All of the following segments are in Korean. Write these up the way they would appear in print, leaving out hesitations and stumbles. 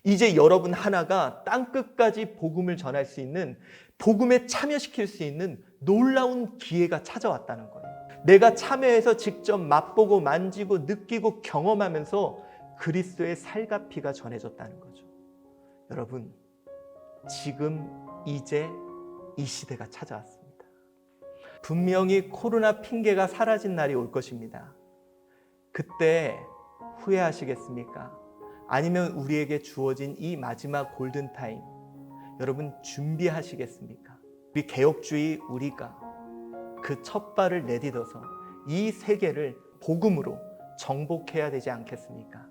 이제 여러분 하나가 땅끝까지 복음을 전할 수 있는, 복음에 참여시킬 수 있는 놀라운 기회가 찾아왔다는 거예요. 내가 참여해서 직접 맛보고 만지고 느끼고 경험하면서 그리스도의 살과 피가 전해졌다는 거죠. 여러분, 지금 이제 이 시대가 찾아왔습니다. 분명히 코로나 핑계가 사라진 날이 올 것입니다. 그때 후회하시겠습니까? 아니면 우리에게 주어진 이 마지막 골든타임, 여러분 준비하시겠습니까? 우리 개혁주의 우리가 그 첫 발을 내딛어서 이 세계를 복음으로 정복해야 되지 않겠습니까?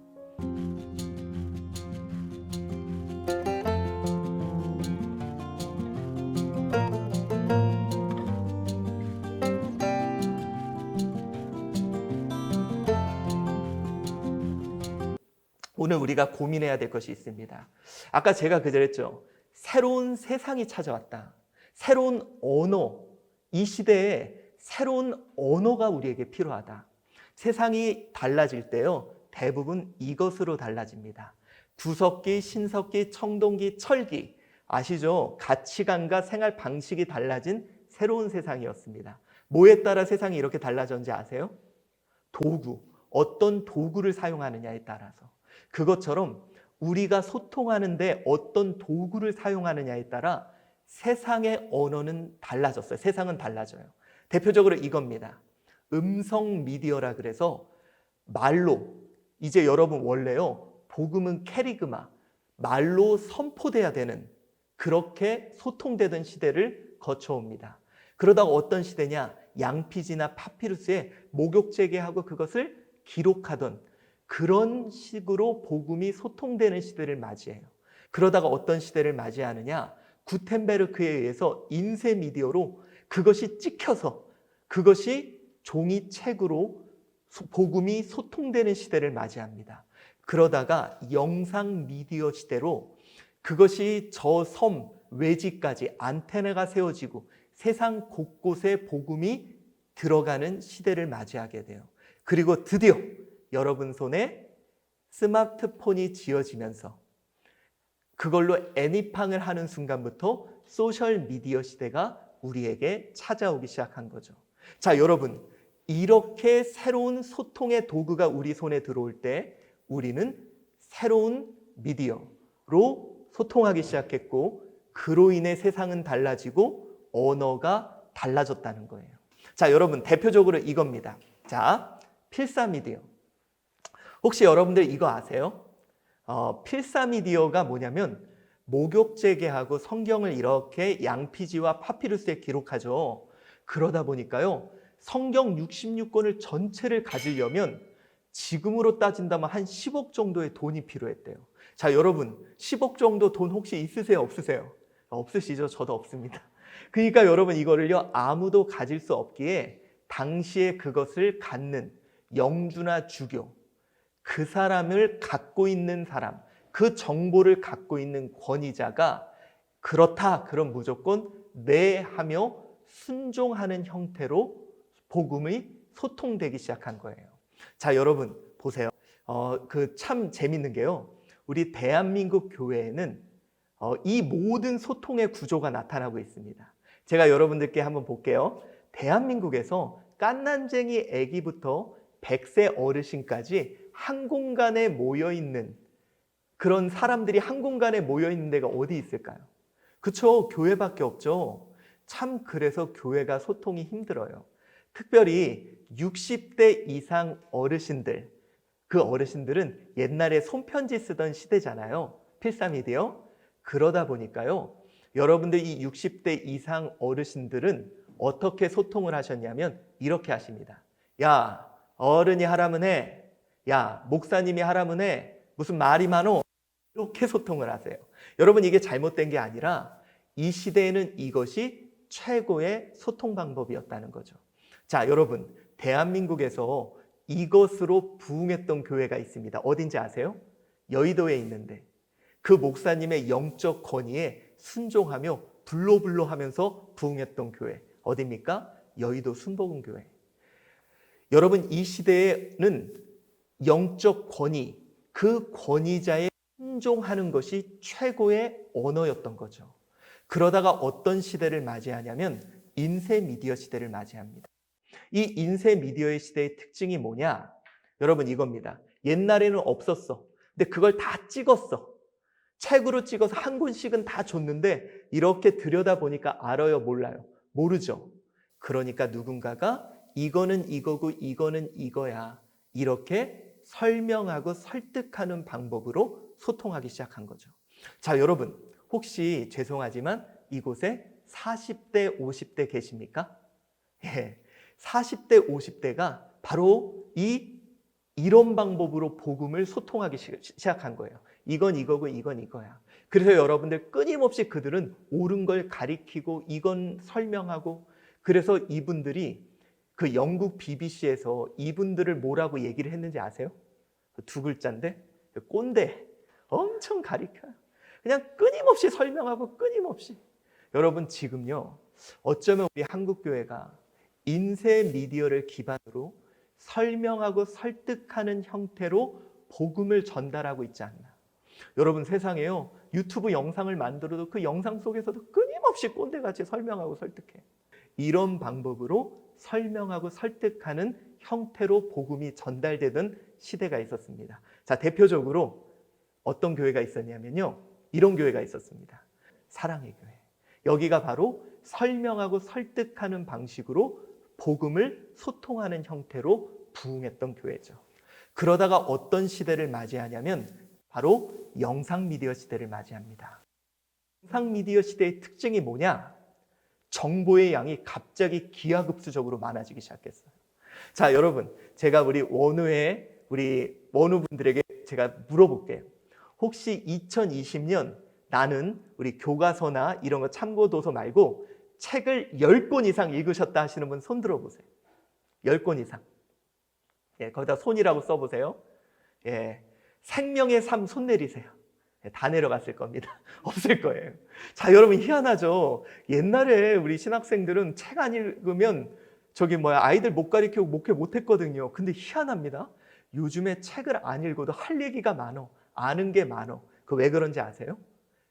오늘 우리가 고민해야 될 것이 있습니다. 아까 제가 그랬죠. 새로운 세상이 찾아왔다. 새로운 언어, 이 시대에 새로운 언어가 우리에게 필요하다. 세상이 달라질 때요, 대부분 이것으로 달라집니다. 구석기, 신석기, 청동기, 철기, 아시죠? 가치관과 생활 방식이 달라진 새로운 세상이었습니다. 뭐에 따라 세상이 이렇게 달라졌는지 아세요? 도구, 어떤 도구를 사용하느냐에 따라서. 그것처럼 우리가 소통하는데 어떤 도구를 사용하느냐에 따라 세상의 언어는 달라졌어요. 세상은 달라져요. 대표적으로 이겁니다. 음성 미디어라 그래서 말로, 이제 여러분 원래요, 복음은 캐리그마, 말로 선포돼야 되는, 그렇게 소통되던 시대를 거쳐옵니다. 그러다가 어떤 시대냐, 양피지나 파피루스에 목욕재게하고 그것을 기록하던 그런 식으로 복음이 소통되는 시대를 맞이해요. 그러다가 어떤 시대를 맞이하느냐, 구텐베르크에 의해서 인쇄 미디어로 그것이 찍혀서 그것이 종이책으로 복음이 소통되는 시대를 맞이합니다. 그러다가 영상 미디어 시대로 그것이 저 섬 외지까지 안테나가 세워지고 세상 곳곳에 복음이 들어가는 시대를 맞이하게 돼요. 그리고 드디어 여러분 손에 스마트폰이 쥐어지면서 그걸로 애니팡을 하는 순간부터 소셜미디어 시대가 우리에게 찾아오기 시작한 거죠. 자, 여러분, 이렇게 새로운 소통의 도구가 우리 손에 들어올 때 우리는 새로운 미디어로 소통하기 시작했고, 그로 인해 세상은 달라지고 언어가 달라졌다는 거예요. 자, 여러분, 대표적으로 이겁니다. 자, 필사미디어. 혹시 여러분들 이거 아세요? 필사미디어가 뭐냐면 목욕재게하고 성경을 이렇게 양피지와 파피루스에 기록하죠. 그러다 보니까요, 성경 66권을 전체를 가지려면 지금으로 따진다면 한 10억 정도의 돈이 필요했대요. 자, 여러분, 10억 정도 돈 혹시 있으세요? 없으세요? 없으시죠? 저도 없습니다. 그러니까 여러분, 이거를요, 아무도 가질 수 없기에 당시에 그것을 갖는 영주나 주교, 그 사람을 갖고 있는 사람, 그 정보를 갖고 있는 권위자가 그렇다, 그럼 무조건 네 하며 순종하는 형태로 복음이 소통되기 시작한 거예요. 자, 여러분 보세요. 그 참 재밌는 게요, 우리 대한민국 교회에는 이 모든 소통의 구조가 나타나고 있습니다. 제가 여러분들께 한번 볼게요. 대한민국에서 깐난쟁이 애기부터 100세 어르신까지 한 공간에 모여있는, 그런 사람들이 한 공간에 모여있는 데가 어디 있을까요? 그쵸? 교회밖에 없죠. 참, 그래서 교회가 소통이 힘들어요. 특별히 60대 이상 어르신들, 그 어르신들은 옛날에 손편지 쓰던 시대잖아요. 필사미디어. 그러다 보니까요, 여러분들 이 60대 이상 어르신들은 어떻게 소통을 하셨냐면 이렇게 하십니다. 야, 어른이 하라면 해. 야, 목사님이 하라면 해. 무슨 말이 많어. 이렇게 소통을 하세요. 여러분, 이게 잘못된 게 아니라 이 시대에는 이것이 최고의 소통 방법이었다는 거죠. 자, 여러분, 대한민국에서 이것으로 부흥했던 교회가 있습니다. 어딘지 아세요? 여의도에 있는데, 그 목사님의 영적 권위에 순종하며 불로불로 하면서 부흥했던 교회, 어디입니까? 여의도 순복음교회. 여러분, 이 시대에는 영적 권위, 그 권위자의 순종하는 것이 최고의 언어였던 거죠. 그러다가 어떤 시대를 맞이하냐면 인쇄 미디어 시대를 맞이합니다. 이 인쇄 미디어의 시대의 특징이 뭐냐? 여러분 이겁니다. 옛날에는 없었어. 근데 그걸 다 찍었어. 책으로 찍어서 한 권씩은 다 줬는데 이렇게 들여다보니까 알아요, 몰라요? 모르죠. 그러니까 누군가가 이거는 이거고 이거는 이거야. 이렇게 설명하고 설득하는 방법으로 소통하기 시작한 거죠. 자, 여러분 혹시 죄송하지만 이곳에 40대, 50대 계십니까? 예, 40대, 50대가 바로 이런 방법으로 복음을 소통하기 시작한 거예요. 이건 이거고 이건 이거야. 그래서 여러분들 끊임없이 그들은 옳은 걸 가리키고 이건 설명하고, 그래서 이분들이 그 영국 BBC에서 이분들을 뭐라고 얘기를 했는지 아세요? 두 글자인데 꼰대. 엄청 가리켜요. 그냥 끊임없이 설명하고 끊임없이. 여러분 지금요, 어쩌면 우리 한국교회가 인쇄 미디어를 기반으로 설명하고 설득하는 형태로 복음을 전달하고 있지 않나. 여러분 세상에요, 유튜브 영상을 만들어도 그 영상 속에서도 끊임없이 꼰대같이 설명하고 설득해. 이런 방법으로 설명하고 설득하는 형태로 복음이 전달되던 시대가 있었습니다. 자, 대표적으로 어떤 교회가 있었냐면요, 이런 교회가 있었습니다. 사랑의 교회. 여기가 바로 설명하고 설득하는 방식으로 복음을 소통하는 형태로 부흥했던 교회죠. 그러다가 어떤 시대를 맞이하냐면 바로 영상 미디어 시대를 맞이합니다. 영상 미디어 시대의 특징이 뭐냐? 정보의 양이 갑자기 기하급수적으로 많아지기 시작했어요. 자, 여러분, 제가 우리 원우분들에게 제가 물어볼게요. 혹시 2020년 나는 우리 교과서나 이런 거 참고도서 말고 책을 10권 이상 읽으셨다 하시는 분 손 들어보세요. 10권 이상. 예, 거기다 손이라고 써보세요. 예, 생명의 삶 손 내리세요. 예, 다 내려갔을 겁니다. 없을 거예요. 자, 여러분 희한하죠? 옛날에 우리 신학생들은 책 안 읽으면 아이들 못 가르치고 목회 못 했거든요. 근데 희한합니다. 요즘에 책을 안 읽어도 할 얘기가 많어. 아는 게 많어. 그 왜 그런지 아세요?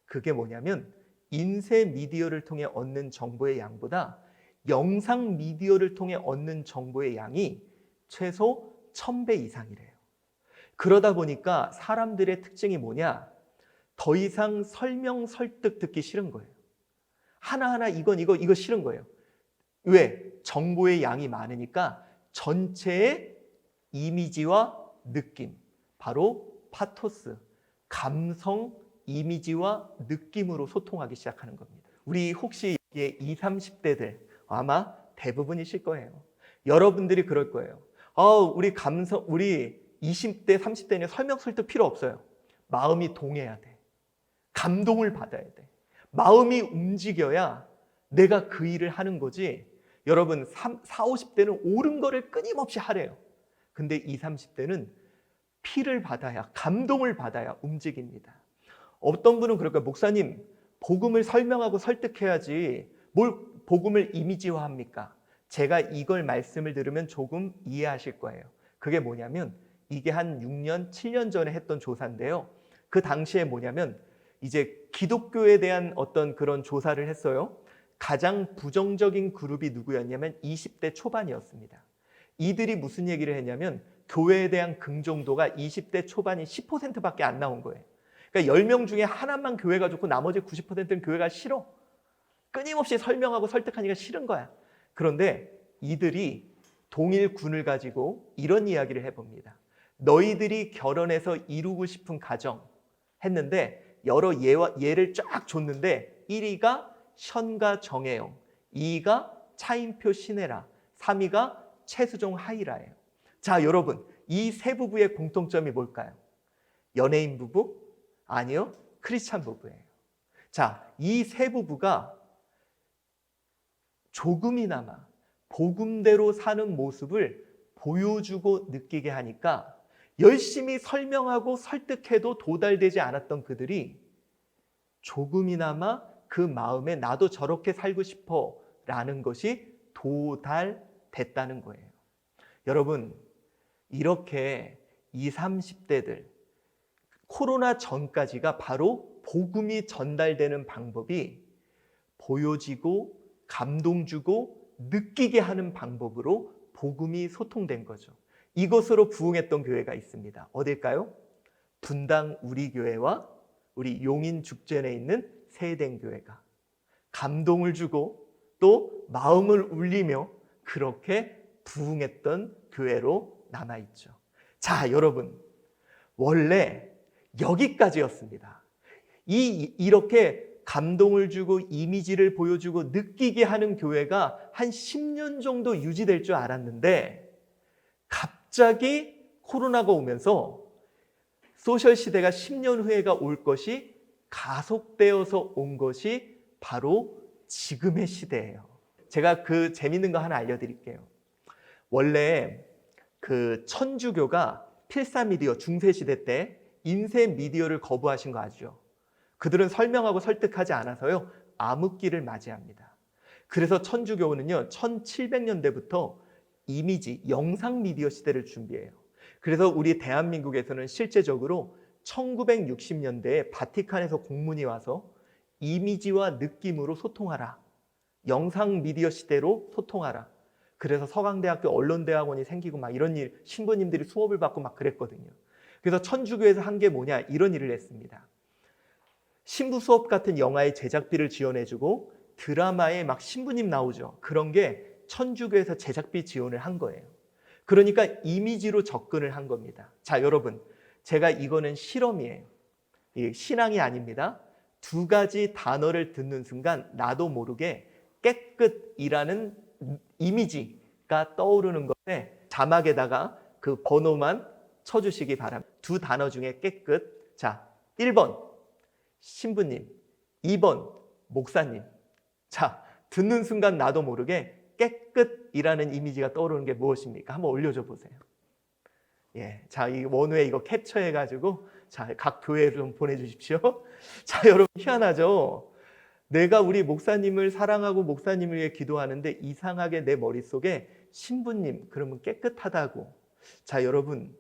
그게 뭐냐면 인쇄 미디어를 통해 얻는 정보의 양보다 영상 미디어를 통해 얻는 정보의 양이 최소 1000배 이상이래요. 그러다 보니까 사람들의 특징이 뭐냐? 더 이상 설명, 설득 듣기 싫은 거예요. 하나하나 이거 싫은 거예요. 왜? 정보의 양이 많으니까 전체의 이미지와 느낌, 바로 파토스, 감성, 이미지와 느낌으로 소통하기 시작하는 겁니다. 우리 혹시 여기에 20, 30대들 아마 대부분이실 거예요. 여러분들이 그럴 거예요. 우리 20대, 30대는 설명, 설득 필요 없어요. 마음이 동해야 돼. 감동을 받아야 돼. 마음이 움직여야 내가 그 일을 하는 거지. 여러분 40, 50대는 옳은 거를 끊임없이 하래요. 근데 20, 30대는 피를 받아야, 감동을 받아야 움직입니다. 어떤 분은 그럴 거예요. 목사님, 복음을 설명하고 설득해야지 뭘 복음을 이미지화합니까? 제가 이걸 말씀을 들으면 조금 이해하실 거예요. 그게 뭐냐면 이게 한 6년, 7년 전에 했던 조사인데요. 그 당시에 뭐냐면 이제 기독교에 대한 어떤 그런 조사를 했어요. 가장 부정적인 그룹이 누구였냐면 20대 초반이었습니다. 이들이 무슨 얘기를 했냐면 교회에 대한 긍정도가 20대 초반이 10%밖에 안 나온 거예요. 그러니까 10명 중에 하나만 교회가 좋고 나머지 90%는 교회가 싫어. 끊임없이 설명하고 설득하니까 싫은 거야. 그런데 이들이 동일 군을 가지고 이런 이야기를 해봅니다. 너희들이 결혼해서 이루고 싶은 가정 했는데 여러 예를 쫙 줬는데 1위가 션가 정혜영, 2위가 차인표 신혜라, 3위가 최수종 하이라예요. 자, 여러분, 이 세 부부의 공통점이 뭘까요? 연예인 부부? 아니요, 크리스찬 부부예요. 자, 이 세 부부가 조금이나마 복음대로 사는 모습을 보여주고 느끼게 하니까 열심히 설명하고 설득해도 도달되지 않았던 그들이 조금이나마 그 마음에 나도 저렇게 살고 싶어 라는 것이 도달됐다는 거예요. 여러분, 이렇게 20, 30대들 코로나 전까지가 바로 복음이 전달되는 방법이 보여지고 감동 주고 느끼게 하는 방법으로 복음이 소통된 거죠. 이것으로 부흥했던 교회가 있습니다. 어딜까요? 분당 우리 교회와 우리 용인 죽전에 있는 세대인 교회가 감동을 주고 또 마음을 울리며 그렇게 부흥했던 교회로 남아있죠. 자, 여러분, 원래 여기까지였습니다. 이렇게 감동을 주고 이미지를 보여주고 느끼게 하는 교회가 한 10년 정도 유지될 줄 알았는데 갑자기 코로나가 오면서 소셜 시대가 10년 후에가 올 것이 가속되어서 온 것이 바로 지금의 시대예요. 제가 그 재밌는 거 하나 알려드릴게요. 원래 그 천주교가 필사 미디어 중세시대 때 인쇄 미디어를 거부하신 거 아시죠? 그들은 설명하고 설득하지 않아서요 암흑기를 맞이합니다. 그래서 천주교는요 1700년대부터 이미지, 영상 미디어 시대를 준비해요. 그래서 우리 대한민국에서는 실제적으로 1960년대에 바티칸에서 공문이 와서 이미지와 느낌으로 소통하라. 영상 미디어 시대로 소통하라. 그래서 서강대학교 언론대학원이 생기고 막 이런 일, 신부님들이 수업을 받고 막 그랬거든요. 그래서 천주교에서 한 게 뭐냐 이런 일을 했습니다. 신부 수업 같은 영화의 제작비를 지원해주고 드라마에 막 신부님 나오죠. 그런 게 천주교에서 제작비 지원을 한 거예요. 그러니까 이미지로 접근을 한 겁니다. 자, 여러분, 제가 이거는 실험이에요. 신앙이 아닙니다. 두 가지 단어를 듣는 순간 나도 모르게 깨끗이라는 이미지가 떠오르는 것에 자막에다가 그 번호만 쳐주시기 바랍니다. 두 단어 중에 깨끗. 자, 1번 신부님, 2번 목사님. 자, 듣는 순간 나도 모르게 깨끗이라는 이미지가 떠오르는 게 무엇입니까? 한번 올려줘 보세요. 예, 자, 이 원우에 이거 캡처해가지고 자, 각 교회로 좀 보내주십시오. 자, 여러분 희한하죠? 내가 우리 목사님을 사랑하고 목사님을 위해 기도하는데 이상하게 내 머릿속에 신부님 그러면 깨끗하다고. 자, 여러분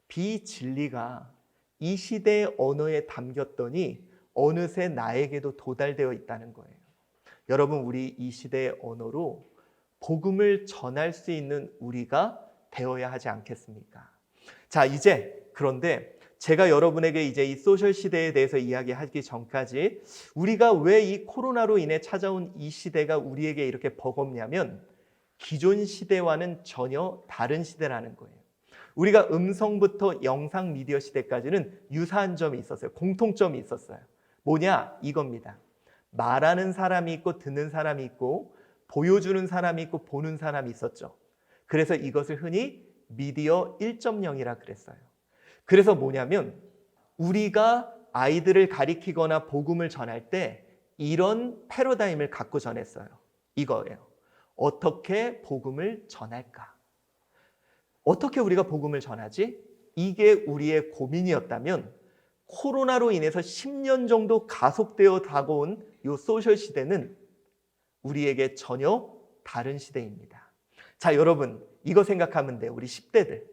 비진리가 이 시대의 언어에 담겼더니 어느새 나에게도 도달되어 있다는 거예요. 여러분 우리 이 시대의 언어로 복음을 전할 수 있는 우리가 되어야 하지 않겠습니까? 자, 이제 그런데 제가 여러분에게 이제 이 소셜 시대에 대해서 이야기하기 전까지 우리가 왜 이 코로나로 인해 찾아온 이 시대가 우리에게 이렇게 버겁냐면 기존 시대와는 전혀 다른 시대라는 거예요. 우리가 음성부터 영상 미디어 시대까지는 유사한 점이 있었어요. 공통점이 있었어요. 뭐냐? 이겁니다. 말하는 사람이 있고 듣는 사람이 있고 보여주는 사람이 있고 보는 사람이 있었죠. 그래서 이것을 흔히 미디어 1.0이라 그랬어요. 그래서 뭐냐면 우리가 아이들을 가리키거나 복음을 전할 때 이런 패러다임을 갖고 전했어요. 이거예요. 어떻게 복음을 전할까? 어떻게 우리가 복음을 전하지? 이게 우리의 고민이었다면 코로나로 인해서 10년 정도 가속되어 다가온 이 소셜 시대는 우리에게 전혀 다른 시대입니다. 자, 여러분 이거 생각하면 돼요. 우리 10대들.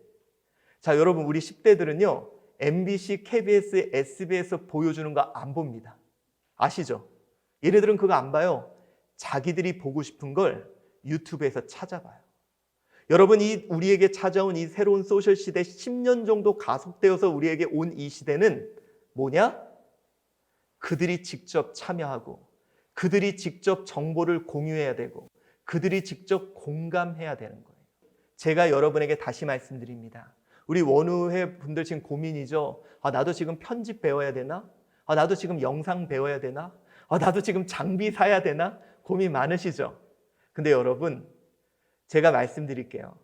자, 여러분 우리 10대들은요. MBC, KBS, SBS 보여주는 거 안 봅니다. 아시죠? 얘네들은 그거 안 봐요. 자기들이 보고 싶은 걸 유튜브에서 찾아봐요. 여러분 우리에게 찾아온 이 새로운 소셜 시대 10년 정도 가속되어서 우리에게 온 이 시대는 뭐냐? 그들이 직접 참여하고 그들이 직접 정보를 공유해야 되고 그들이 직접 공감해야 되는 거예요. 제가 여러분에게 다시 말씀드립니다. 우리 원우회 분들 지금 고민이죠. 나도 지금 편집 배워야 되나? 나도 지금 영상 배워야 되나? 나도 지금 장비 사야 되나? 고민 많으시죠? 근데 여러분 제가 말씀드릴게요.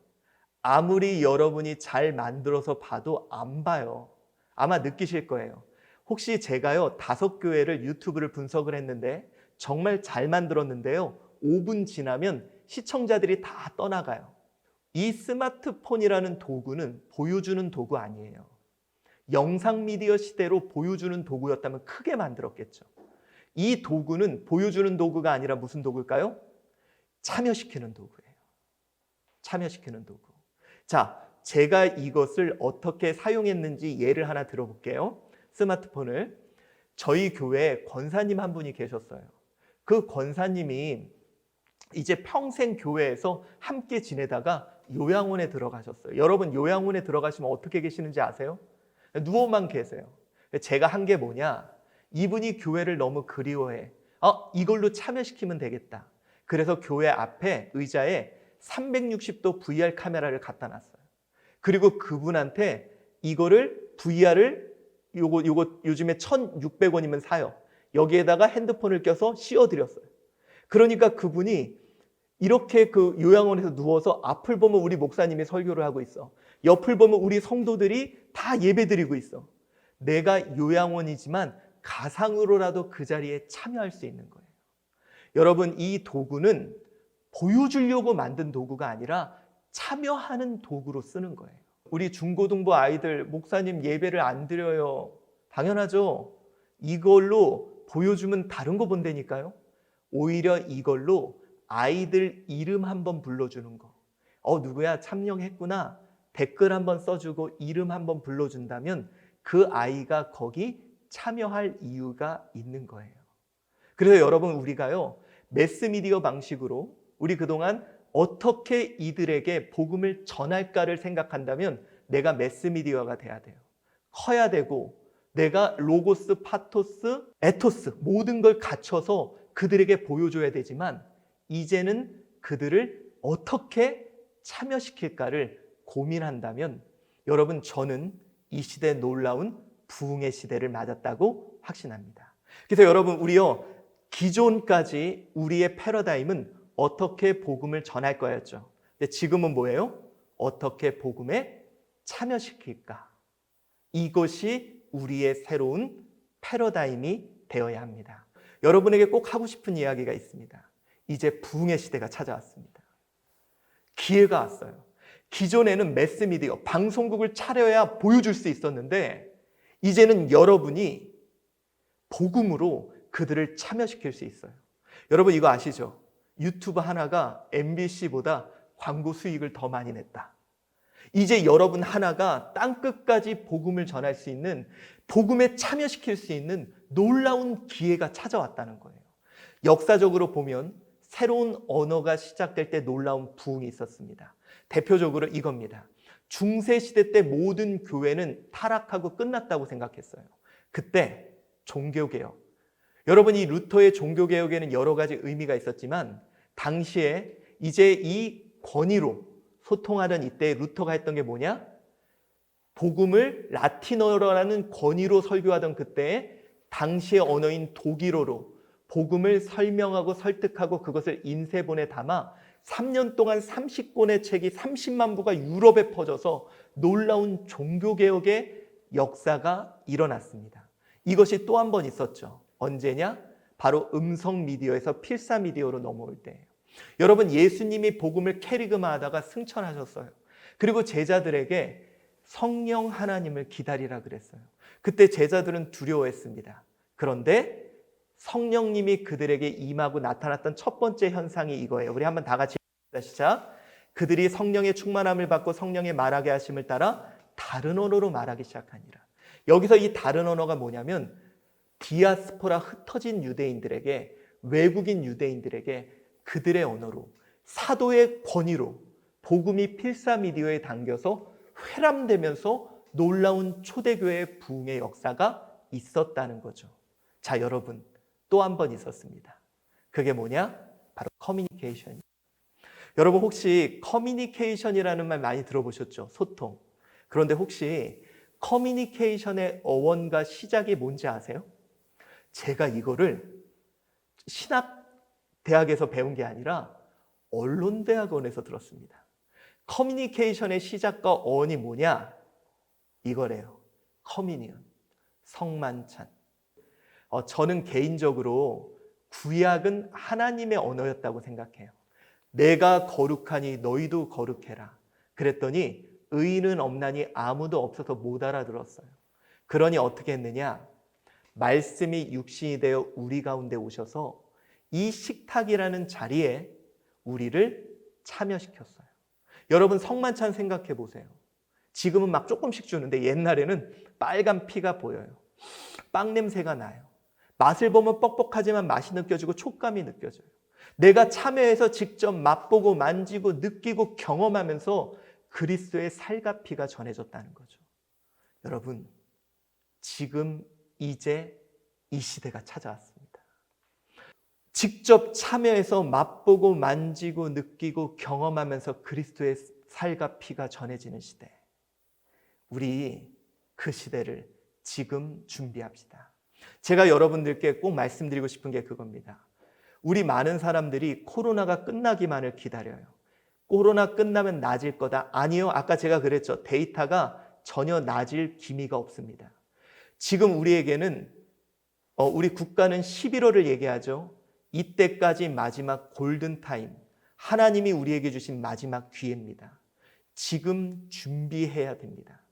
아무리 여러분이 잘 만들어서 봐도 안 봐요. 아마 느끼실 거예요. 혹시 제가요 5교회를 유튜브를 분석을 했는데 정말 잘 만들었는데요 5분 지나면 시청자들이 다 떠나가요. 이 스마트폰이라는 도구는 보여주는 도구 아니에요. 영상 미디어 시대로 보여주는 도구였다면 크게 만들었겠죠. 이 도구는 보여주는 도구가 아니라 무슨 도구일까요? 참여시키는 도구예요. 참여시키는 도구. 자, 제가 이것을 어떻게 사용했는지 예를 하나 들어볼게요. 스마트폰을. 저희 교회에 권사님 한 분이 계셨어요. 그 권사님이 이제 평생 교회에서 함께 지내다가 요양원에 들어가셨어요. 여러분, 요양원에 들어가시면 어떻게 계시는지 아세요? 누워만 계세요. 제가 한 게 뭐냐? 이분이 교회를 너무 그리워해. 이걸로 참여시키면 되겠다. 그래서 교회 앞에 의자에 360도 VR 카메라를 갖다 놨어요. 그리고 그분한테 이거를 VR을 요거 요즘에 1,600원이면 사요. 여기에다가 핸드폰을 껴서 씌워드렸어요. 그러니까 그분이 이렇게 그 요양원에서 누워서 앞을 보면 우리 목사님이 설교를 하고 있어. 옆을 보면 우리 성도들이 다 예배드리고 있어. 내가 요양원이지만 가상으로라도 그 자리에 참여할 수 있는 거예요. 여러분, 이 도구는 보여주려고 만든 도구가 아니라 참여하는 도구로 쓰는 거예요. 우리 중고등부 아이들, 목사님 예배를 안 드려요. 당연하죠. 이걸로 보여주면 다른 거 본다니까요. 오히려 이걸로 아이들 이름 한번 불러주는 거. 누구야 참여했구나. 댓글 한번 써주고 이름 한번 불러준다면 그 아이가 거기 참여할 이유가 있는 거예요. 그래서 여러분, 우리가요, 매스미디어 방식으로 우리 그동안 어떻게 이들에게 복음을 전할까를 생각한다면 내가 매스미디어가 돼야 돼요. 커야 되고 내가 로고스, 파토스, 에토스 모든 걸 갖춰서 그들에게 보여줘야 되지만 이제는 그들을 어떻게 참여시킬까를 고민한다면 여러분, 저는 이 시대 놀라운 부흥의 시대를 맞았다고 확신합니다. 그래서 여러분, 우리요, 기존까지 우리의 패러다임은 어떻게 복음을 전할 거였죠. 근데 지금은 뭐예요? 어떻게 복음에 참여시킬까? 이것이 우리의 새로운 패러다임이 되어야 합니다. 여러분에게 꼭 하고 싶은 이야기가 있습니다. 이제 부흥의 시대가 찾아왔습니다. 기회가 왔어요. 기존에는 매스미디어, 방송국을 차려야 보여줄 수 있었는데 이제는 여러분이 복음으로 그들을 참여시킬 수 있어요. 여러분, 이거 아시죠? 유튜브 하나가 MBC보다 광고 수익을 더 많이 냈다. 이제 여러분 하나가 땅끝까지 복음을 전할 수 있는, 복음에 참여시킬 수 있는 놀라운 기회가 찾아왔다는 거예요. 역사적으로 보면 새로운 언어가 시작될 때 놀라운 부흥이 있었습니다. 대표적으로 이겁니다. 중세시대 때 모든 교회는 타락하고 끝났다고 생각했어요. 그때 종교개혁. 여러분, 이 루터의 종교개혁에는 여러 가지 의미가 있었지만 당시에 이제 이 권위로 소통하던 이때 루터가 했던 게 뭐냐? 복음을 라틴어라는 권위로 설교하던 그때 당시의 언어인 독일어로 복음을 설명하고 설득하고 그것을 인쇄본에 담아 3년 동안 30권의 책이 30만 부가 유럽에 퍼져서 놀라운 종교개혁의 역사가 일어났습니다. 이것이 또 한 번 있었죠. 언제냐? 바로 음성 미디어에서 필사 미디어로 넘어올 때예요. 여러분, 예수님이 복음을 캐리그마하다가 승천하셨어요. 그리고 제자들에게 성령 하나님을 기다리라 그랬어요. 그때 제자들은 두려워했습니다. 그런데 성령님이 그들에게 임하고 나타났던 첫 번째 현상이 이거예요. 우리 한번 다 같이 시작. 그들이 성령의 충만함을 받고 성령의 말하게 하심을 따라 다른 언어로 말하기 시작하니라. 여기서 이 다른 언어가 뭐냐면 디아스포라, 흩어진 유대인들에게, 외국인 유대인들에게 그들의 언어로, 사도의 권위로 복음이 필사 미디어에 담겨서 회람되면서 놀라운 초대교회의 부흥의 역사가 있었다는 거죠. 자, 여러분, 또 한 번 있었습니다. 그게 뭐냐? 바로 커뮤니케이션이에요. 여러분, 혹시 커뮤니케이션이라는 말 많이 들어보셨죠? 소통. 그런데 혹시 커뮤니케이션의 어원과 시작이 뭔지 아세요? 제가 이거를 신학대학에서 배운 게 아니라 언론대학원에서 들었습니다. 커뮤니케이션의 시작과 어원이 뭐냐? 이거래요. 커뮤니언, 성만찬. 저는 개인적으로 구약은 하나님의 언어였다고 생각해요. 내가 거룩하니 너희도 거룩해라. 그랬더니 의인은 없나니 아무도 없어서 못 알아들었어요. 그러니 어떻게 했느냐? 말씀이 육신이 되어 우리 가운데 오셔서 이 식탁이라는 자리에 우리를 참여시켰어요. 여러분, 성만찬 생각해 보세요. 지금은 막 조금씩 주는데 옛날에는 빨간 피가 보여요. 빵 냄새가 나요. 맛을 보면 뻑뻑하지만 맛이 느껴지고 촉감이 느껴져요. 내가 참여해서 직접 맛보고 만지고 느끼고 경험하면서 그리스도의 살과 피가 전해졌다는 거죠. 여러분, 지금 이제 이 시대가 찾아왔습니다. 직접 참여해서 맛보고 만지고 느끼고 경험하면서 그리스도의 살과 피가 전해지는 시대. 우리 그 시대를 지금 준비합시다. 제가 여러분들께 꼭 말씀드리고 싶은 게 그겁니다. 우리 많은 사람들이 코로나가 끝나기만을 기다려요. 코로나 끝나면 나아질 거다. 아니요. 아까 제가 그랬죠. 데이터가 전혀 나아질 기미가 없습니다. 지금 우리에게는 우리 국가는 11월을 얘기하죠. 이때까지 마지막 골든타임, 하나님이 우리에게 주신 마지막 기회입니다. 지금 준비해야 됩니다.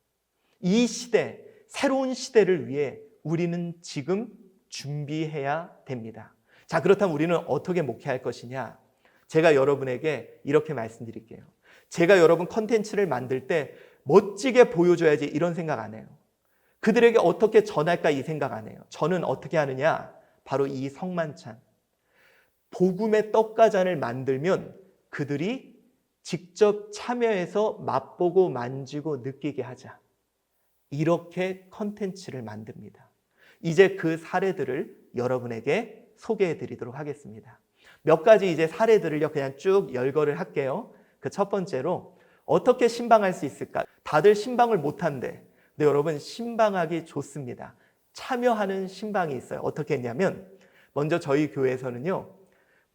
이 시대, 새로운 시대를 위해 우리는 지금 준비해야 됩니다. 자, 그렇다면 우리는 어떻게 목회할 것이냐? 제가 여러분에게 이렇게 말씀드릴게요. 제가 여러분 컨텐츠를 만들 때 멋지게 보여줘야지 이런 생각 안 해요. 그들에게 어떻게 전할까 이 생각 안 해요. 저는 어떻게 하느냐? 바로 이 성만찬. 복음의 떡과 잔을 만들면 그들이 직접 참여해서 맛보고 만지고 느끼게 하자. 이렇게 컨텐츠를 만듭니다. 이제 그 사례들을 여러분에게 소개해 드리도록 하겠습니다. 몇 가지 이제 사례들을요 그냥 쭉 열거를 할게요. 그 첫 번째로 어떻게 신방할 수 있을까? 다들 신방을 못한대. 근데 여러분 신방하기 좋습니다. 참여하는 신방이 있어요. 어떻게 했냐면 먼저 저희 교회에서는요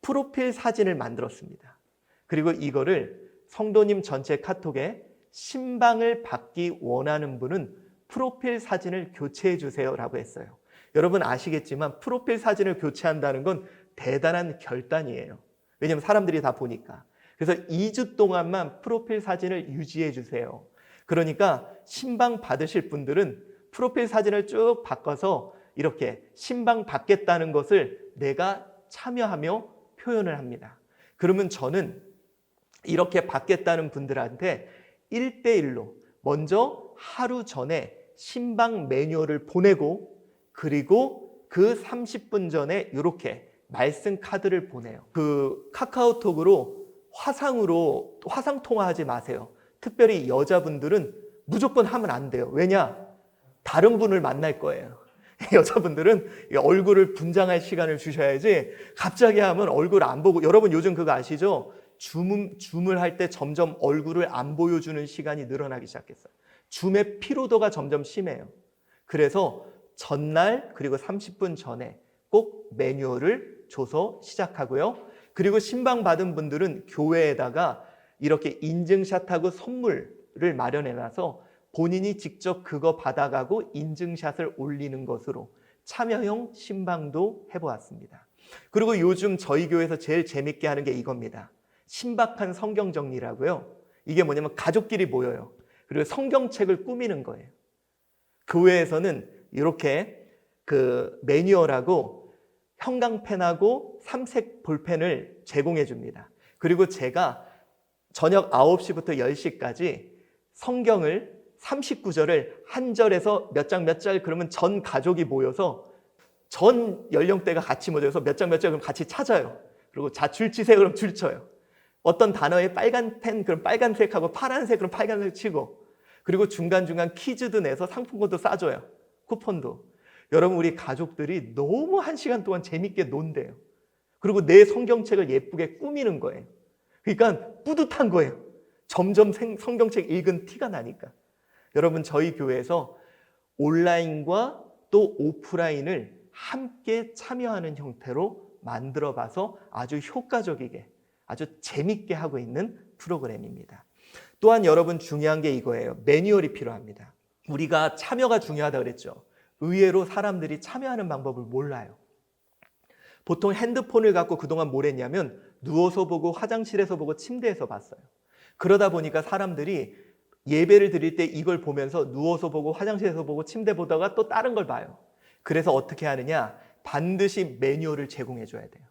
프로필 사진을 만들었습니다. 그리고 이거를 성도님 전체 카톡에 신방을 받기 원하는 분은 프로필 사진을 교체해 주세요 라고 했어요. 여러분 아시겠지만 프로필 사진을 교체한다는 건 대단한 결단이에요. 왜냐하면 사람들이 다 보니까. 그래서 2주 동안만 프로필 사진을 유지해 주세요. 그러니까 신방 받으실 분들은 프로필 사진을 쭉 바꿔서 이렇게 신방 받겠다는 것을 내가 참여하며 표현을 합니다. 그러면 저는 이렇게 받겠다는 분들한테 1대1로 먼저 하루 전에 신방 매뉴얼을 보내고 그리고 그 30분 전에 이렇게 말씀 카드를 보내요. 그 카카오톡으로 화상 통화하지 마세요. 특별히 여자분들은 무조건 하면 안 돼요. 왜냐? 다른 분을 만날 거예요. 여자분들은 얼굴을 분장할 시간을 주셔야지 갑자기 하면 얼굴 안 보고 여러분 요즘 그거 아시죠? 줌을 할 때 점점 얼굴을 안 보여주는 시간이 늘어나기 시작했어요. 줌의 피로도가 점점 심해요. 그래서 전날 그리고 30분 전에 꼭 매뉴얼을 줘서 시작하고요. 그리고 신방 받은 분들은 교회에다가 이렇게 인증샷하고 선물을 마련해놔서 본인이 직접 그거 받아가고 인증샷을 올리는 것으로 참여형 신방도 해보았습니다. 그리고 요즘 저희 교회에서 제일 재밌게 하는 게 이겁니다. 신박한 성경 정리라고요. 이게 뭐냐면 가족끼리 모여요. 그리고 성경책을 꾸미는 거예요. 교회에서는 이렇게 그 매뉴얼하고 형광펜하고 삼색 볼펜을 제공해 줍니다. 그리고 제가 저녁 9시부터 10시까지 성경을 39절을 한 절에서 몇 장 그러면 전 가족이 모여서 전 연령대가 같이 모여서 몇 장 그럼 같이 찾아요. 그리고 자 줄 치세요 그럼 줄 쳐요. 어떤 단어에 빨간 펜 그럼 빨간색하고 파란색 그럼 빨간색 치고 그리고 중간중간 퀴즈도 내서 상품권도 싸줘요. 쿠폰도. 여러분 우리 가족들이 너무 1시간 동안 재밌게 논대요. 그리고 내 성경책을 예쁘게 꾸미는 거예요. 그러니까 뿌듯한 거예요. 점점 성경책 읽은 티가 나니까. 여러분 저희 교회에서 온라인과 또 오프라인을 함께 참여하는 형태로 만들어 봐서 아주 효과적이게 아주 재밌게 하고 있는 프로그램입니다. 또한 여러분 중요한 게 이거예요. 매뉴얼이 필요합니다. 우리가 참여가 중요하다고 그랬죠. 의외로 사람들이 참여하는 방법을 몰라요. 보통 핸드폰을 갖고 그동안 뭘 했냐면 누워서 보고 화장실에서 보고 침대에서 봤어요. 그러다 보니까 사람들이 예배를 드릴 때 이걸 보면서 누워서 보고 화장실에서 보고 침대 보다가 또 다른 걸 봐요. 그래서 어떻게 하느냐? 반드시 매뉴얼을 제공해 줘야 돼요.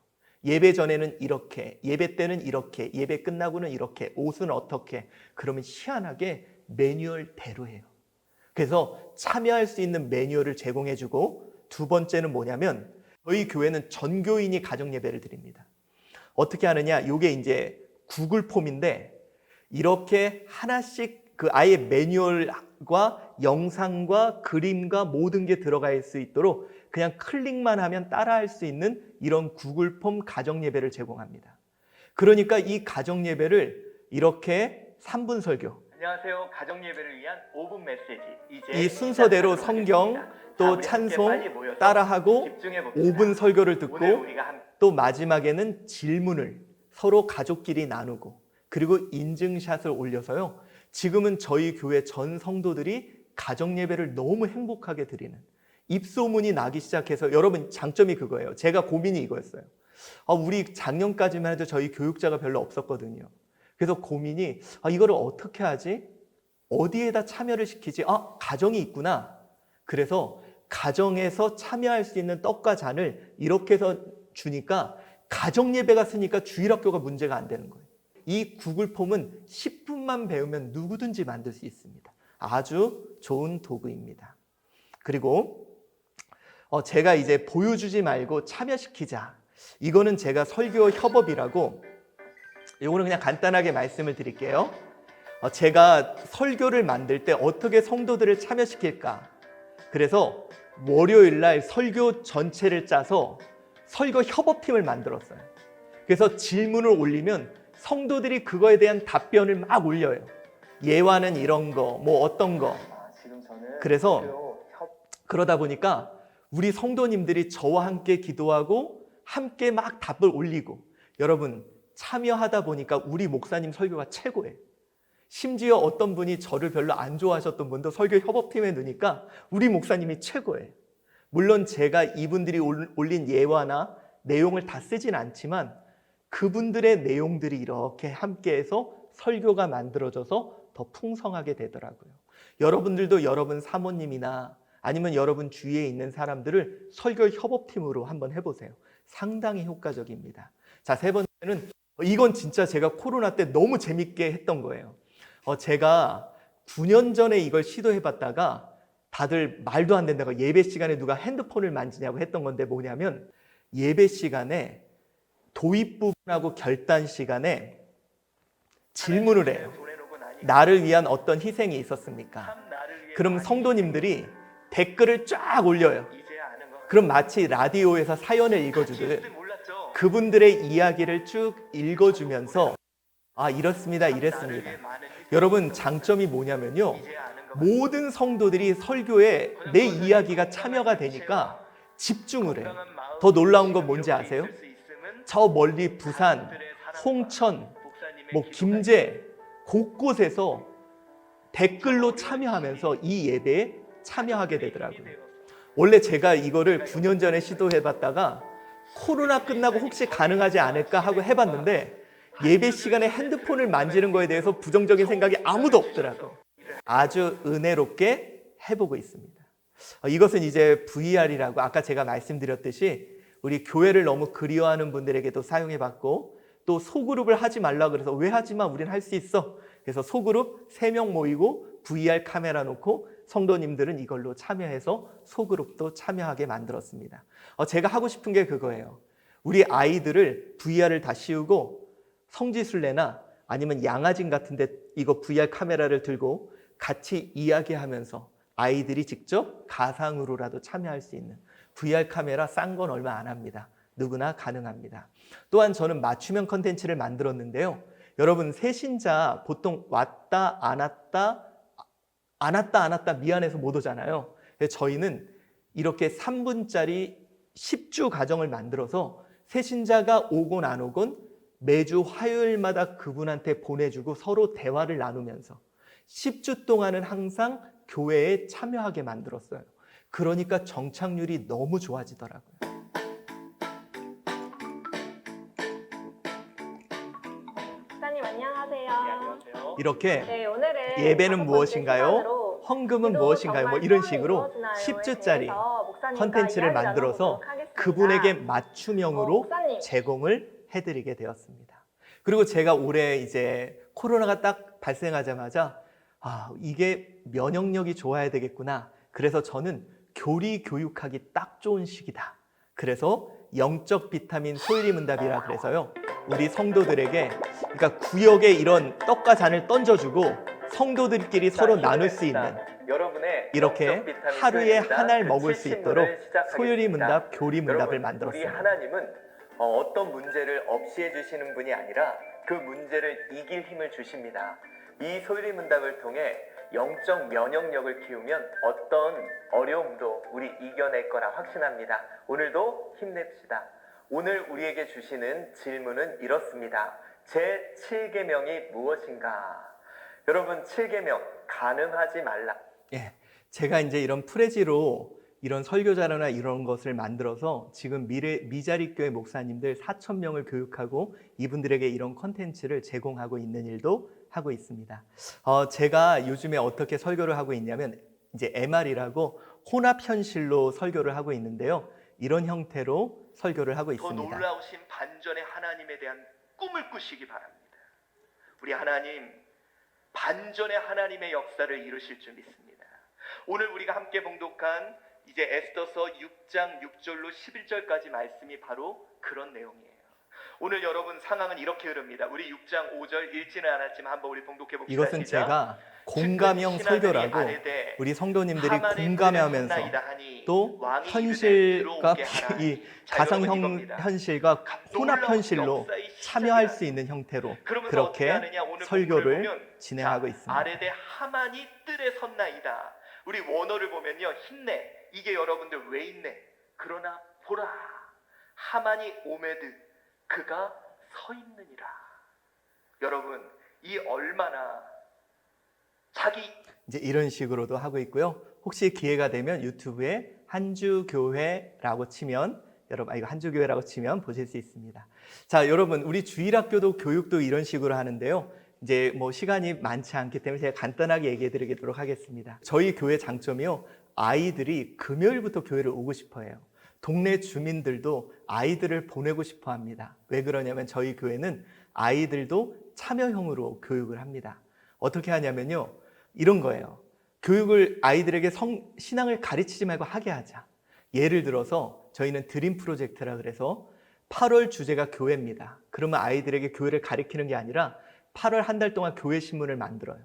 예배 전에는 이렇게, 예배 때는 이렇게, 예배 끝나고는 이렇게, 옷은 어떻게. 그러면 희한하게 매뉴얼대로 해요. 그래서 참여할 수 있는 매뉴얼을 제공해주고, 두 번째는 뭐냐면 저희 교회는 전교인이 가정 예배를 드립니다. 어떻게 하느냐? 이게 이제 구글 폼인데 이렇게 하나씩 그 아예 매뉴얼과 영상과 그림과 모든 게 들어가 있을 수 있도록 그냥 클릭만 하면 따라할 수 있는 이런 구글 폼 가정 예배를 제공합니다. 그러니까 이 가정 예배를 이렇게 3분 설교, 안녕하세요, 가정 예배를 위한 5분 메시지, 이제 이 순서대로 성경 또 찬송 따라하고 5분 설교를 듣고 또 마지막에는 질문을 서로 가족끼리 나누고, 그리고 인증샷을 올려서요, 지금은 저희 교회 전 성도들이 가정 예배를 너무 행복하게 드리는 입소문이 나기 시작해서, 여러분 장점이 그거예요. 제가 고민이 이거였어요. 우리 작년까지만 해도 저희 교육자가 별로 없었거든요. 그래서 고민이 이거를 어떻게 하지? 어디에다 참여를 시키지? 가정이 있구나. 그래서 가정에서 참여할 수 있는 떡과 잔을 이렇게 해서 주니까 가정 예배가 쓰니까 주일학교가 문제가 안 되는 거예요. 이 구글 폼은 10분만 배우면 누구든지 만들 수 있습니다. 아주 좋은 도구입니다. 그리고 제가 이제 보여주지 말고 참여시키자. 이거는 제가 설교 협업이라고, 이거는 그냥 간단하게 말씀을 드릴게요. 제가 설교를 만들 때 어떻게 성도들을 참여시킬까? 그래서 월요일 날 설교 전체를 짜서 설교 협업팀을 만들었어요. 그래서 질문을 올리면 성도들이 그거에 대한 답변을 막 올려요. 예화는 이런 거, 뭐 어떤 거. 그래서 그러다 보니까 우리 성도님들이 저와 함께 기도하고 함께 막 답을 올리고, 여러분 참여하다 보니까 우리 목사님 설교가 최고예요. 심지어 어떤 분이 저를 별로 안 좋아하셨던 분도 설교 협업팀에 넣으니까 우리 목사님이 최고예요. 물론 제가 이분들이 올린 예화나 내용을 다 쓰진 않지만 그분들의 내용들이 이렇게 함께해서 설교가 만들어져서 더 풍성하게 되더라고요. 여러분들도 여러분 사모님이나 아니면 여러분 주위에 있는 사람들을 설교 협업팀으로 한번 해보세요. 상당히 효과적입니다. 자, 세 번째는, 이건 진짜 제가 코로나 때 너무 재밌게 했던 거예요. 제가 9년 전에 이걸 시도해봤다가 다들 말도 안 된다고, 예배 시간에 누가 핸드폰을 만지냐고 했던 건데, 뭐냐면 예배 시간에 도입 부분하고 결단 시간에 질문을 해요. 나를 위한 어떤 희생이 있었습니까? 그럼 성도님들이 댓글을 쫙 올려요. 그럼 마치 라디오에서 사연을 읽어주듯 그분들의 이야기를 쭉 읽어주면서 이렇습니다, 이랬습니다. 여러분 장점이 뭐냐면요, 모든 성도들이 설교에 내 이야기가 참여가 되니까 집중을 해요. 더 놀라운 건 뭔지 아세요? 저 멀리 부산, 홍천, 김제 곳곳에서 댓글로 참여하면서 이 예배에 참여하게 되더라고요. 원래 제가 이거를 9년 전에 시도해봤다가 코로나 끝나고 혹시 가능하지 않을까 하고 해봤는데, 예배 시간에 핸드폰을 만지는 거에 대해서 부정적인 생각이 아무도 없더라고요. 아주 은혜롭게 해보고 있습니다. 이것은 이제 VR이라고 아까 제가 말씀드렸듯이 우리 교회를 너무 그리워하는 분들에게도 사용해봤고, 또 소그룹을 하지 말라 그래서 왜 하지 마, 우린 할 수 있어. 그래서 소그룹 3명 모이고 VR 카메라 놓고 성도님들은 이걸로 참여해서 소그룹도 참여하게 만들었습니다. 제가 하고 싶은 게 그거예요. 우리 아이들을 VR을 다 씌우고 성지순례나 아니면 양화진 같은 데 이거 VR 카메라를 들고 같이 이야기하면서 아이들이 직접 가상으로라도 참여할 수 있는, VR 카메라 싼 건 얼마 안 합니다. 누구나 가능합니다. 또한 저는 맞춤형 컨텐츠를 만들었는데요. 여러분 새신자 보통 왔다 안 왔다 미안해서 못 오잖아요. 그래서 저희는 이렇게 3분짜리 10주 가정을 만들어서 새신자가 오곤 안 오곤 매주 화요일마다 그분한테 보내주고 서로 대화를 나누면서 10주 동안은 항상 교회에 참여하게 만들었어요. 그러니까 정착률이 너무 좋아지더라고요. 목사님 안녕하세요. 이렇게 네, 오늘은 예배는 무엇인가요? 헌금은 무엇인가요? 뭐 이런 식으로 10주짜리 컨텐츠를 만들어서 그분에게 맞춤형으로 제공을 해드리게 되었습니다. 그리고 제가 올해 이제 코로나가 딱 발생하자마자 이게 면역력이 좋아야 되겠구나. 그래서 저는 교리 교육하기 딱 좋은 시기다. 그래서 영적 비타민 소일이문답이라 그래서요. 우리 성도들에게 그러니까 구역에 이런 떡과 잔을 던져주고 성도들끼리 서로 나눌 수 있는 여러분의 이렇게 하루에 한 알 먹을 수 있도록 소일이문답, 교리문답을 우리 만들었습니다. 하나님은 어떤 문제를 없이해 주시는 분이 아니라 그 문제를 이길 힘을 주십니다. 이 소일이문답을 통해 영적 면역력을 키우면 어떤 어려움도 우리 이겨낼 거라 확신합니다. 오늘도 힘냅시다. 오늘 우리에게 주시는 질문은 이렇습니다. 제 7계명이 무엇인가? 여러분, 7계명 간음하지 말라. 예, 제가 이제 이런 프레지로 이런 설교자료나 이런 것을 만들어서 지금 미자립교회 목사님들 4,000명을 교육하고 이분들에게 이런 콘텐츠를 제공하고 있는 일도 하고 있습니다. 제가 요즘에 어떻게 설교를 하고 있냐면 이제 MR이라고 혼합 현실로 설교를 하고 있는데요. 이런 형태로 설교를 하고 더 있습니다. 놀라우신 반전의 하나님에 대한 꿈을 꾸시기 바랍니다. 우리 하나님, 반전의 하나님의 역사를 이루실 줄 믿습니다. 오늘 우리가 함께 봉독한 이제 에스더서 6장 6절로 11절까지 말씀이 바로 그런 내용이에요. 오늘 여러분 상황은 이렇게 흐릅니다. 우리 6장 5절 읽지는 않았지만 한번 우리 봉독해 봅시다. 이것은 시작. 제가 공감형 설교라고 우리 성도님들이 공감하면서 또 현실과 이 가상 현실과 혼합 현실로 참여할 수 있는 형태로 그렇게 설교를 진행하고 있습니다. 아레데 하만이 뜰에 섰나이다. 우리 원어를 보면요, 힘내. 이게 여러분들 왜 있네? 그러나 보라, 하만이 오메드, 그가 서 있느니라. 여러분, 이 얼마나 자기 이제 이런 식으로도 하고 있고요. 혹시 기회가 되면 유튜브에 한주교회라고 치면 이거 한주교회라고 치면 보실 수 있습니다. 자, 여러분, 우리 주일학교도 교육도 이런 식으로 하는데요. 이제 뭐 시간이 많지 않기 때문에 제가 간단하게 얘기해 드리도록 하겠습니다. 저희 교회 장점이요. 아이들이 금요일부터 교회를 오고 싶어 해요. 동네 주민들도 아이들을 보내고 싶어 합니다. 왜 그러냐면 저희 교회는 아이들도 참여형으로 교육을 합니다. 어떻게 하냐면요. 이런 거예요. 교육을 아이들에게 신앙을 가르치지 말고 하게 하자. 예를 들어서 저희는 드림 프로젝트라 그래서 8월 주제가 교회입니다. 그러면 아이들에게 교회를 가르치는 게 아니라 8월 한 달 동안 교회 신문을 만들어요.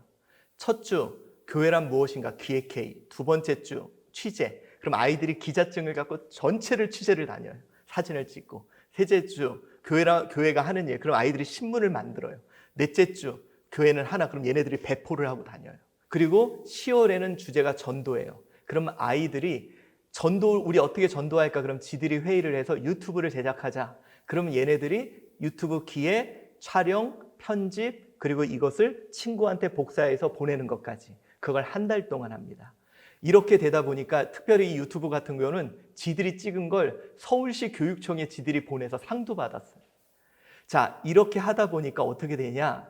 첫 주 교회란 무엇인가 기획회의, 두 번째 주 취재. 그럼 아이들이 기자증을 갖고 전체를 취재를 다녀요. 사진을 찍고. 셋째 주 교회가 하는 일. 그럼 아이들이 신문을 만들어요. 넷째 주 교회는 하나. 그럼 얘네들이 배포를 하고 다녀요. 그리고 10월에는 주제가 전도예요. 그럼 아이들이 우리 어떻게 전도할까? 그럼 지들이 회의를 해서 유튜브를 제작하자. 그러면 얘네들이 유튜브 기획, 촬영, 편집, 그리고 이것을 친구한테 복사해서 보내는 것까지. 그걸 한 달 동안 합니다. 이렇게 되다 보니까 특별히 이 유튜브 같은 경우는 지들이 찍은 걸 서울시 교육청에 지들이 보내서 상도 받았어요. 자, 이렇게 하다 보니까 어떻게 되냐?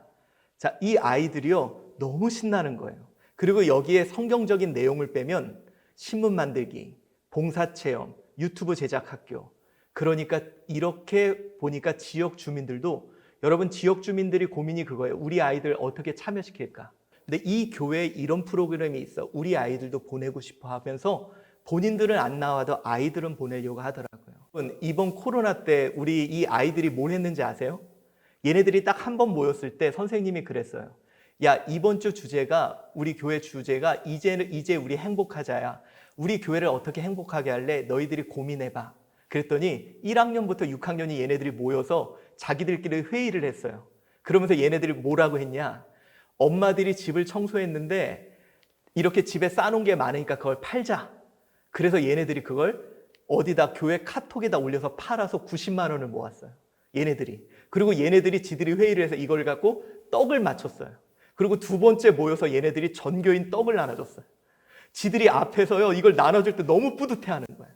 자, 이 아이들이요, 너무 신나는 거예요. 그리고 여기에 성경적인 내용을 빼면 신문 만들기, 봉사체험, 유튜브 제작 학교. 그러니까 이렇게 보니까 지역 주민들도 여러분 지역 주민들이 고민이 그거예요. 우리 아이들 어떻게 참여시킬까? 근데 이 교회에 이런 프로그램이 있어. 우리 아이들도 보내고 싶어 하면서 본인들은 안 나와도 아이들은 보내려고 하더라고요. 이번 코로나 때 우리 이 아이들이 뭘 했는지 아세요? 얘네들이 딱 한 번 모였을 때 선생님이 그랬어요. 야, 이번 주 주제가 우리 교회 주제가 이제 우리 행복하자야. 우리 교회를 어떻게 행복하게 할래? 너희들이 고민해봐. 그랬더니 1학년부터 6학년이 얘네들이 모여서 자기들끼리 회의를 했어요. 그러면서 얘네들이 뭐라고 했냐? 엄마들이 집을 청소했는데 이렇게 집에 싸놓은 게 많으니까 그걸 팔자. 그래서 얘네들이 그걸 어디다 교회 카톡에다 올려서 팔아서 90만 원을 모았어요. 얘네들이. 그리고 얘네들이 지들이 회의를 해서 이걸 갖고 떡을 맞췄어요. 그리고 두 번째 모여서 얘네들이 전교인 떡을 나눠줬어요. 지들이 앞에서요, 이걸 나눠줄 때 너무 뿌듯해하는 거예요.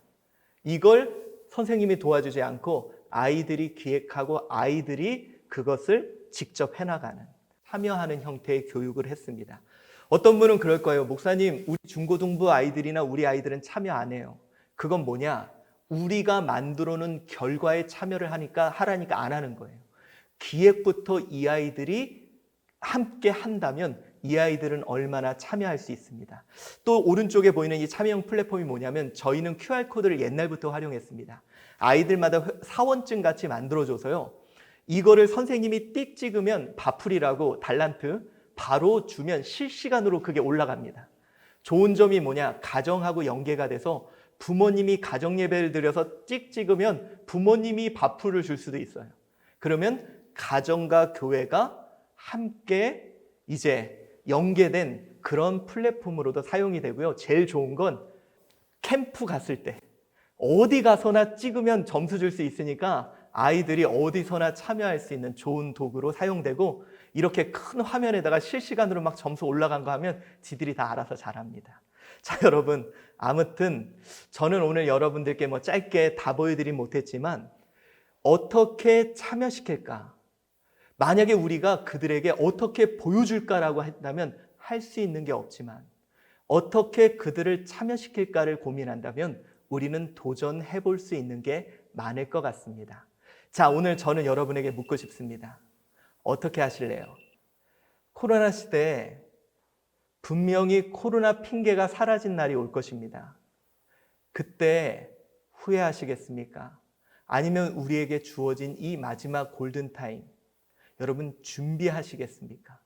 이걸 선생님이 도와주지 않고 아이들이 기획하고 아이들이 그것을 직접 해나가는, 참여하는 형태의 교육을 했습니다. 어떤 분은 그럴 거예요. 목사님, 우리 중고등부 아이들이나 우리 아이들은 참여 안 해요. 그건 뭐냐? 우리가 만들어 놓은 결과에 참여를 하라니까 안 하는 거예요. 기획부터 이 아이들이 함께 한다면 이 아이들은 얼마나 참여할 수 있습니다. 또 오른쪽에 보이는 이 참여형 플랫폼이 뭐냐면 저희는 QR코드를 옛날부터 활용했습니다. 아이들마다 사원증 같이 만들어줘서요. 이거를 선생님이 띡 찍으면 바풀이라고 달란트 바로 주면 실시간으로 그게 올라갑니다. 좋은 점이 뭐냐? 가정하고 연계가 돼서 부모님이 가정예배를 드려서 찍 찍으면 부모님이 바풀을 줄 수도 있어요. 그러면 가정과 교회가 함께 이제 연계된 그런 플랫폼으로도 사용이 되고요. 제일 좋은 건 캠프 갔을 때 어디 가서나 찍으면 점수 줄 수 있으니까 아이들이 어디서나 참여할 수 있는 좋은 도구로 사용되고 이렇게 큰 화면에다가 실시간으로 막 점수 올라간 거 하면 지들이 다 알아서 잘합니다. 자, 여러분, 아무튼 저는 오늘 여러분들께 뭐 짧게 다 보여드리진 못했지만 어떻게 참여시킬까? 만약에 우리가 그들에게 어떻게 보여줄까라고 한다면 할 수 있는 게 없지만 어떻게 그들을 참여시킬까를 고민한다면 우리는 도전해 볼 수 있는 게 많을 것 같습니다. 자, 오늘 저는 여러분에게 묻고 싶습니다. 어떻게 하실래요? 코로나 시대에 분명히 코로나 핑계가 사라진 날이 올 것입니다. 그때 후회하시겠습니까? 아니면 우리에게 주어진 이 마지막 골든타임, 여러분 준비하시겠습니까?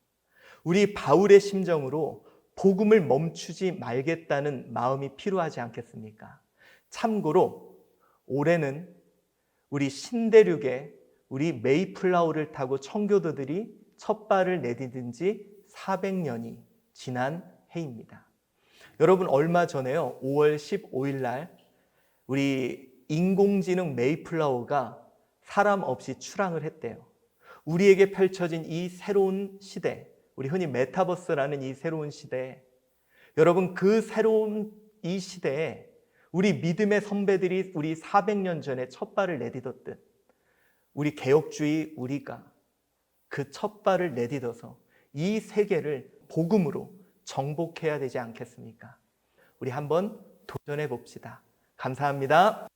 우리 바울의 심정으로 복음을 멈추지 말겠다는 마음이 필요하지 않겠습니까? 참고로 올해는 우리 신대륙에 우리 메이플라워를 타고 청교도들이 첫 발을 내디딘 지 400년이 지난 해입니다. 여러분 얼마 전에요. 5월 15일 날 우리 인공지능 메이플라워가 사람 없이 출항을 했대요. 우리에게 펼쳐진 이 새로운 시대, 우리 흔히 메타버스라는 이 새로운 시대에 여러분 그 새로운 이 시대에 우리 믿음의 선배들이 우리 400년 전에 첫 발을 내딛었듯 우리 개혁주의 우리가 그 첫 발을 내딛어서 이 세계를 복음으로 정복해야 되지 않겠습니까? 우리 한번 도전해 봅시다. 감사합니다.